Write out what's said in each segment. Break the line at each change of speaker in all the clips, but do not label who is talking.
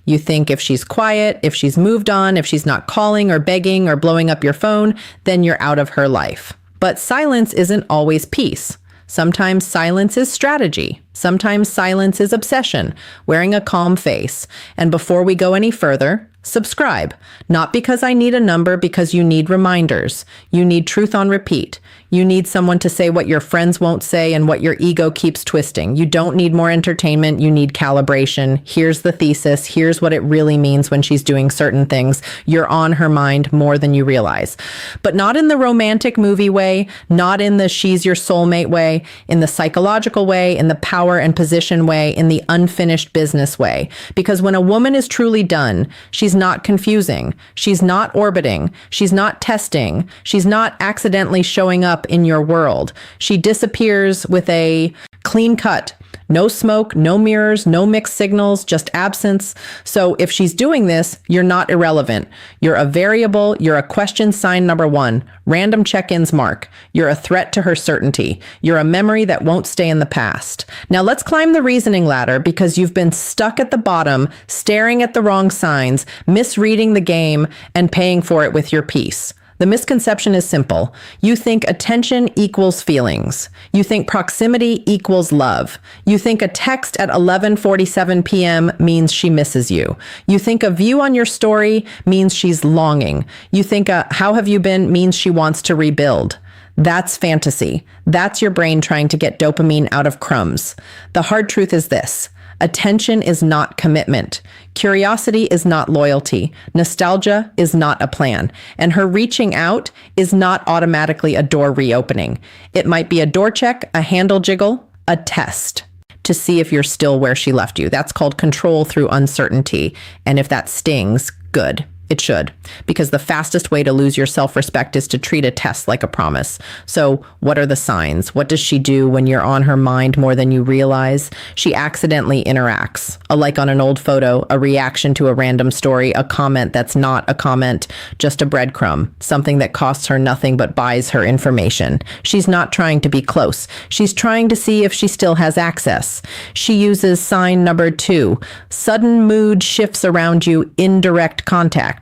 You think if she's quiet, if she's moved on, if she's not calling or begging or blowing up your phone, then you're out of her life. But silence isn't always peace. Sometimes silence is strategy. Sometimes silence is obsession, wearing a calm face. And before we go any further, subscribe. Not because I need a number, because you need reminders. You need truth on repeat. You need someone to say what your friends won't say and what your ego keeps twisting. You don't need more entertainment. You need calibration. Here's the thesis. Here's what it really means when she's doing certain things. You're on her mind more than you realize. But not in the romantic movie way, not in the she's your soulmate way, in the psychological way, in the power and position way, in the unfinished business way. Because when a woman is truly done, she's not confusing. She's not orbiting. She's not testing. She's not accidentally showing up in your world. She disappears with a clean cut. No smoke, no mirrors, no mixed signals, just absence. So if she's doing this, you're not irrelevant. You're a variable. You're a question sign number 1. Random check-ins mark. You're a threat to her certainty. You're a memory that won't stay in the past. Now let's climb the reasoning ladder, because you've been stuck at the bottom, staring at the wrong signs, misreading the game, and paying for it with your peace. The misconception is simple. You think attention equals feelings. You think proximity equals love. You think a text at 11:47 p.m. means she misses you. You think a view on your story means she's longing. You think a "how have you been" means she wants to rebuild. That's fantasy. That's your brain trying to get dopamine out of crumbs. The hard truth is this. Attention is not commitment. Curiosity is not loyalty. Nostalgia is not a plan. And her reaching out is not automatically a door reopening. It might be a door check, a handle jiggle, a test to see if you're still where she left you. That's called control through uncertainty. And if that stings, good. It should, because the fastest way to lose your self-respect is to treat a test like a promise. So what are the signs? What does she do when you're on her mind more than you realize? She accidentally interacts. A like on an old photo, a reaction to a random story, a comment that's not a comment, just a breadcrumb, something that costs her nothing but buys her information. She's not trying to be close. She's trying to see if she still has access. She uses sign number 2, sudden mood shifts around you, indirect contact.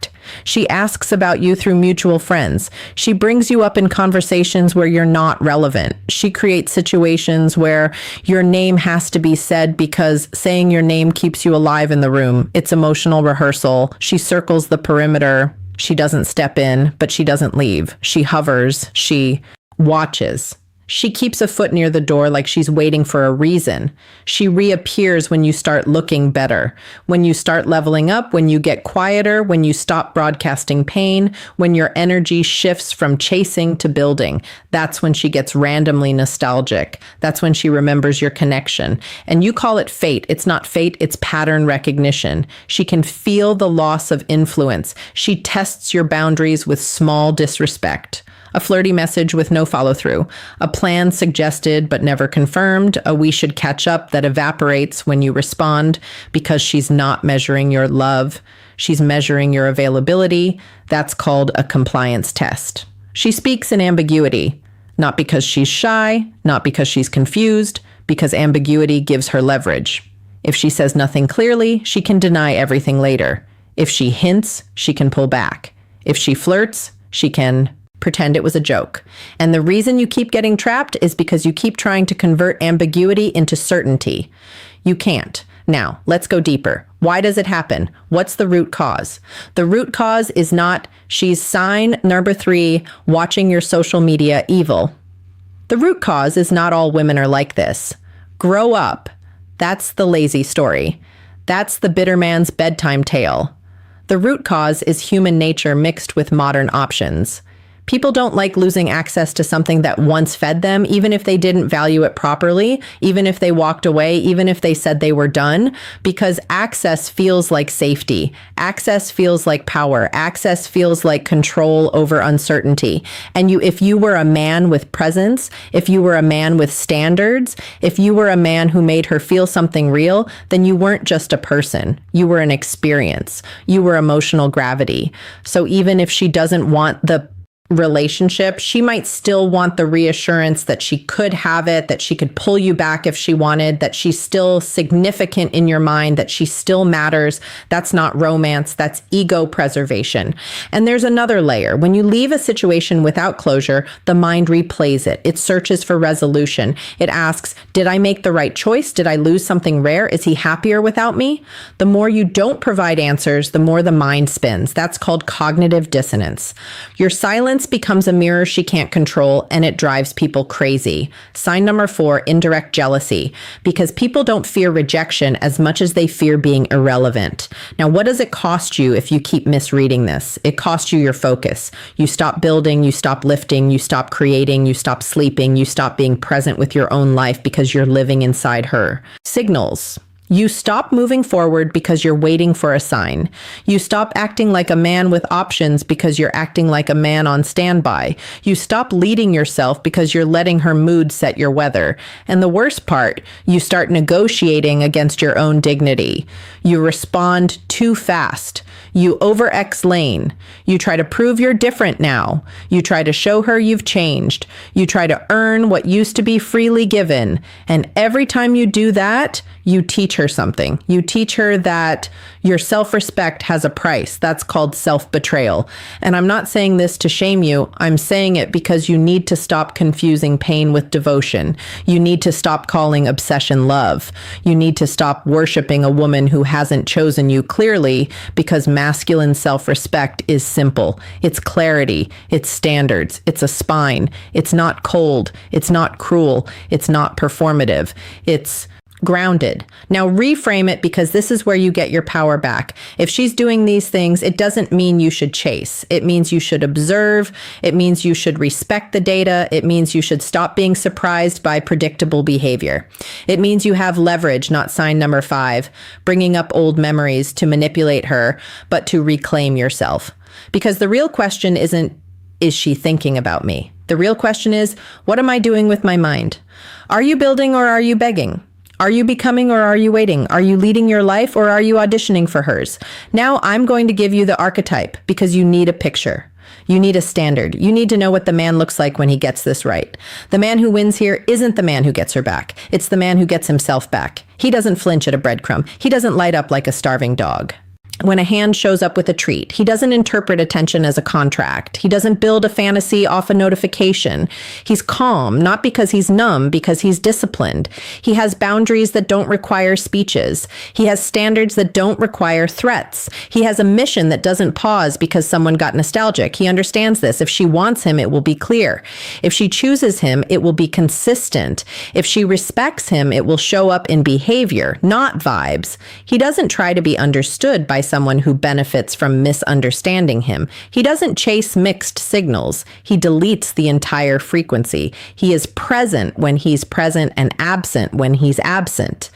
She asks about you through mutual friends. She brings you up in conversations where you're not relevant. She creates situations where your name has to be said because saying your name keeps you alive in the room. It's emotional rehearsal. She circles the perimeter. She doesn't step in, but she doesn't leave. She hovers. She watches. She keeps a foot near the door like she's waiting for a reason. She reappears when you start looking better, when you start leveling up, when you get quieter, when you stop broadcasting pain, when your energy shifts from chasing to building. That's when she gets randomly nostalgic. That's when she remembers your connection. And you call it fate. It's not fate, it's pattern recognition. She can feel the loss of influence. She tests your boundaries with small disrespect. A flirty message with no follow-through, a plan suggested but never confirmed, a we should catch up that evaporates when you respond because she's not measuring your love. She's measuring your availability. That's called a compliance test. She speaks in ambiguity, not because she's shy, not because she's confused, because ambiguity gives her leverage. If she says nothing clearly, she can deny everything later. If she hints, she can pull back. If she flirts, she can pretend it was a joke. And the reason you keep getting trapped is because you keep trying to convert ambiguity into certainty. You can't. Now, let's go deeper. Why does it happen? What's the root cause? The root cause is not she's sign number 3, watching your social media evil. The root cause is not all women are like this. Grow up. That's the lazy story. That's the bitter man's bedtime tale. The root cause is human nature mixed with modern options. People don't like losing access to something that once fed them, even if they didn't value it properly, even if they walked away, even if they said they were done, because access feels like safety. Access feels like power. Access feels like control over uncertainty. And if you were a man with presence, if you were a man with standards, if you were a man who made her feel something real, then you weren't just a person. You were an experience. You were emotional gravity. So even if she doesn't want the relationship, she might still want the reassurance that she could have it, that she could pull you back if she wanted, that she's still significant in your mind, that she still matters. That's not romance, that's ego preservation. And there's another layer. When you leave a situation without closure, the mind replays it. It searches for resolution. It asks, did I make the right choice? Did I lose something rare? Is he happier without me? The more you don't provide answers, the more the mind spins. That's called cognitive dissonance. Your silence becomes a mirror she can't control, and it drives people crazy. Sign number 4, indirect jealousy, because people don't fear rejection as much as they fear being irrelevant. Now, what does it cost you if you keep misreading this? It costs you your focus. You stop building, you stop lifting, you stop creating, you stop sleeping, you stop being present with your own life because you're living inside her. Signals. You stop moving forward because you're waiting for a sign. You stop acting like a man with options because you're acting like a man on standby. You stop leading yourself because you're letting her mood set your weather. And the worst part, you start negotiating against your own dignity. You respond too fast. You over-explain. You try to prove you're different now. You try to show her you've changed. You try to earn what used to be freely given. And every time you do that, you teach her something. You teach her that your self-respect has a price. That's called self-betrayal. And I'm not saying this to shame you. I'm saying it because you need to stop confusing pain with devotion. You need to stop calling obsession love. You need to stop worshiping a woman who hasn't chosen you clearly, because masculine self-respect is simple. It's clarity. It's standards. It's a spine. It's not cold. It's not cruel. It's not performative. It's grounded. Now reframe it, because this is where you get your power back. If she's doing these things, it doesn't mean you should chase. It means you should observe. It means you should respect the data. It means you should stop being surprised by predictable behavior. It means you have leverage, not sign number 5, bringing up old memories to manipulate her, but to reclaim yourself. Because the real question isn't, is she thinking about me? The real question is, what am I doing with my mind? Are you building or are you begging? Are you becoming or are you waiting? Are you leading your life or are you auditioning for hers? Now I'm going to give you the archetype, because you need a picture. You need a standard. You need to know what the man looks like when he gets this right. The man who wins here isn't the man who gets her back. It's the man who gets himself back. He doesn't flinch at a breadcrumb. He doesn't light up like a starving dog when a hand shows up with a treat. He doesn't interpret attention as a contract. He doesn't build a fantasy off a notification. He's calm, not because he's numb, because he's disciplined. He has boundaries that don't require speeches. He has standards that don't require threats. He has a mission that doesn't pause because someone got nostalgic. He understands this. If she wants him, it will be clear. If she chooses him, it will be consistent. If she respects him, it will show up in behavior, not vibes. He doesn't try to be understood by someone who benefits from misunderstanding him. He doesn't chase mixed signals. He deletes the entire frequency. He is present when he's present and absent when he's absent.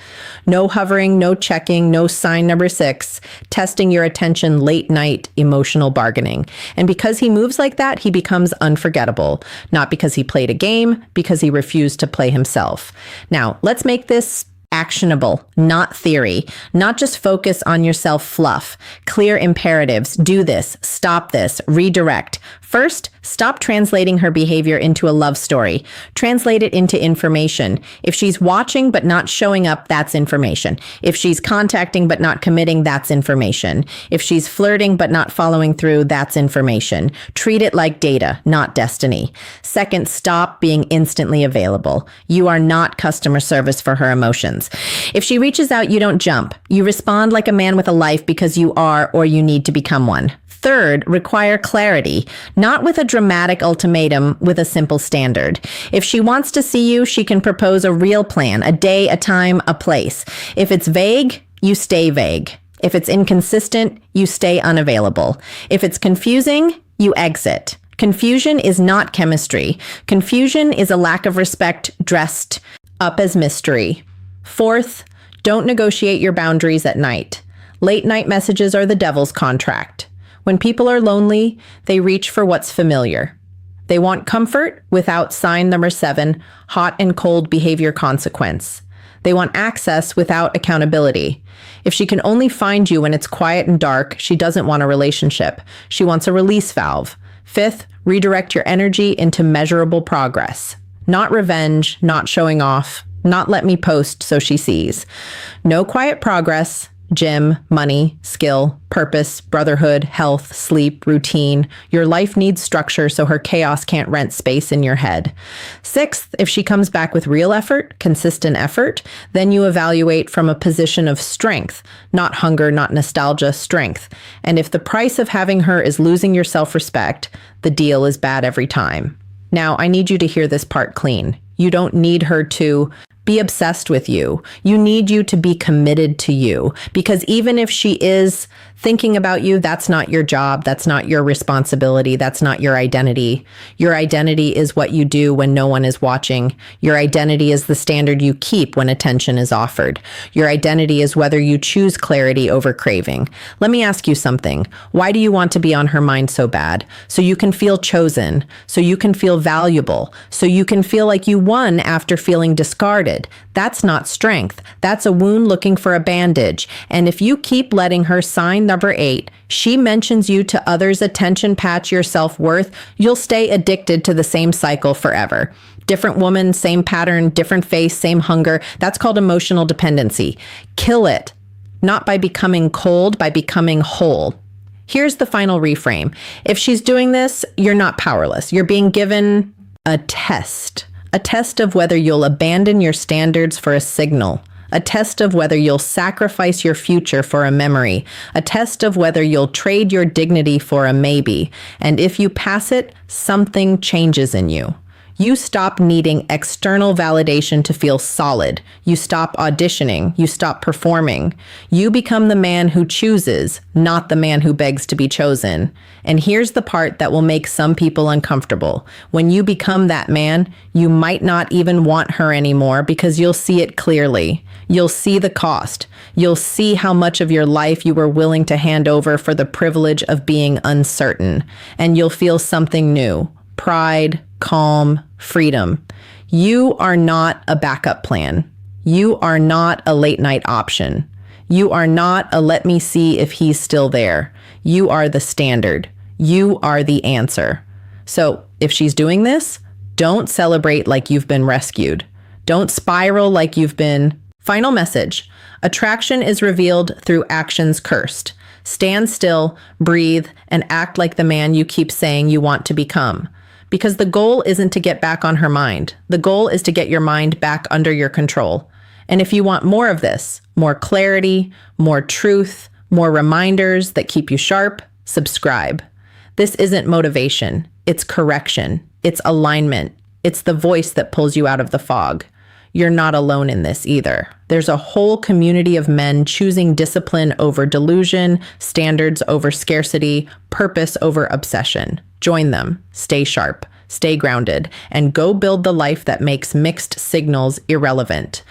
No hovering, no checking, no sign number 6, testing your attention late night emotional bargaining. And because he moves like that, he becomes unforgettable. Not because he played a game, because he refused to play himself. Now, let's make this actionable, not theory, not just focus on yourself fluff. Clear imperatives. Do this, stop this, redirect. First, stop translating her behavior into a love story. Translate it into information. If she's watching but not showing up, that's information. If she's contacting but not committing, that's information. If she's flirting but not following through, that's information. Treat it like data, not destiny. Second, stop being instantly available. You are not customer service for her emotions. If she reaches out, you don't jump. You respond like a man with a life because you are or you need to become one. Third, require clarity, not with a dramatic ultimatum, with a simple standard. If she wants to see you, she can propose a real plan, a day, a time, a place. If it's vague, you stay vague. If it's inconsistent, you stay unavailable. If it's confusing, you exit. Confusion is not chemistry. Confusion is a lack of respect dressed up as mystery. Fourth, don't negotiate your boundaries at night. Late night messages are the devil's contract. When people are lonely, they reach for what's familiar. They want comfort without sign number 7, hot and cold behavior consequence. They want access without accountability. If she can only find you when it's quiet and dark, she doesn't want a relationship. She wants a release valve. Fifth, redirect your energy into measurable progress. Not revenge, not showing off, not let me post so she sees. No quiet progress. Gym, money, skill, purpose, brotherhood, health, sleep, routine. Your life needs structure so her chaos can't rent space in your head. Sixth, if she comes back with real effort, consistent effort, then you evaluate from a position of strength, not hunger, not nostalgia, strength. And if the price of having her is losing your self-respect, the deal is bad every time. Now, I need you to hear this part clean. You don't need her to be obsessed with you. You need you to be committed to you, because even if she is thinking about you, that's not your job. That's not your responsibility. That's not your identity. Your identity is what you do when no one is watching. Your identity is the standard you keep when attention is offered. Your identity is whether you choose clarity over craving. Let me ask you something. Why do you want to be on her mind so bad? So you can feel chosen, so you can feel valuable, so you can feel like you won after feeling discarded. That's not strength. That's a wound looking for a bandage. And if you keep letting her sign number 8, she mentions you to others' attention patch your self-worth, you'll stay addicted to the same cycle forever. Different woman, same pattern, different face, same hunger. That's called emotional dependency. Kill it. Not by becoming cold, by becoming whole. Here's the final reframe. If she's doing this, you're not powerless. You're being given a test. A test of whether you'll abandon your standards for a signal. A test of whether you'll sacrifice your future for a memory. A test of whether you'll trade your dignity for a maybe. And if you pass it, something changes in you. You stop needing external validation to feel solid. You stop auditioning. You stop performing. You become the man who chooses, not the man who begs to be chosen. And here's the part that will make some people uncomfortable. When you become that man, you might not even want her anymore because you'll see it clearly. You'll see the cost. You'll see how much of your life you were willing to hand over for the privilege of being uncertain. And you'll feel something new. Pride, calm, freedom. You are not a backup plan. You are not a late night option. You are not a let me see if he's still there. You are the standard. You are the answer. So if she's doing this, don't celebrate like you've been rescued. Don't spiral like you've been. Final message. Attraction is revealed through actions cursed. Stand still, breathe, and act like the man you keep saying you want to become. Because the goal isn't to get back on her mind. The goal is to get your mind back under your control. And if you want more of this, more clarity, more truth, more reminders that keep you sharp, subscribe. This isn't motivation. It's correction. It's alignment. It's the voice that pulls you out of the fog. You're not alone in this either. There's a whole community of men choosing discipline over delusion, standards over scarcity, purpose over obsession. Join them, stay sharp, stay grounded, and go build the life that makes mixed signals irrelevant.